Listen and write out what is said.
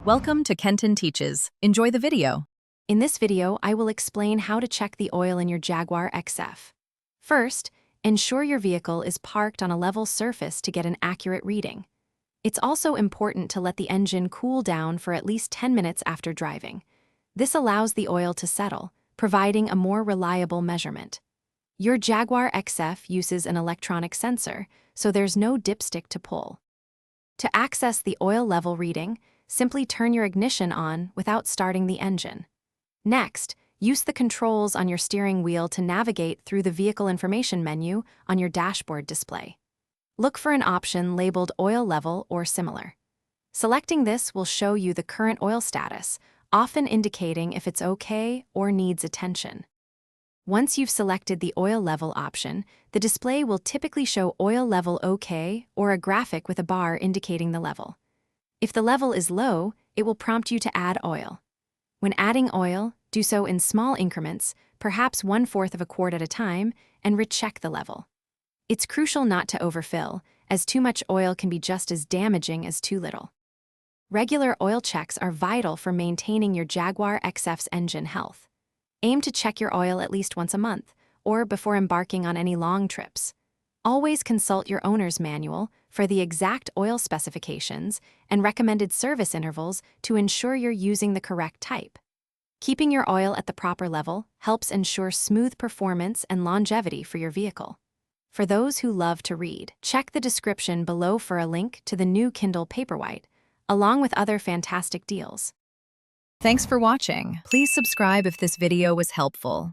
Welcome to Kenton Teaches. Enjoy the video. In this video, I will explain how to check the oil in your Jaguar XF. First, ensure your vehicle is parked on a level surface to get an accurate reading. It's also important to let the engine cool down for at least 10 minutes after driving. This allows the oil to settle, providing a more reliable measurement. Your Jaguar XF uses an electronic sensor, so there's no dipstick to pull. To access the oil level reading, simply turn your ignition on without starting the engine. Next, use the controls on your steering wheel to navigate through the vehicle information menu on your dashboard display. Look for an option labeled Oil Level or similar. Selecting this will show you the current oil status, often indicating if it's okay or needs attention. Once you've selected the oil level option, the display will typically show Oil Level OK or a graphic with a bar indicating the level. If the level is low, it will prompt you to add oil. When adding oil, do so in small increments, perhaps 1/4 of a quart at a time, and recheck the level. It's crucial not to overfill, as too much oil can be just as damaging as too little. Regular oil checks are vital for maintaining your Jaguar XF's engine health. Aim to check your oil at least once a month, or before embarking on any long trips. Always consult your owner's manual for the exact oil specifications and recommended service intervals to ensure you're using the correct type. Keeping your oil at the proper level helps ensure smooth performance and longevity for your vehicle. For those who love to read, check the description below for a link to the new Kindle Paperwhite, along with other fantastic deals. Thanks for watching. Please subscribe if this video was helpful.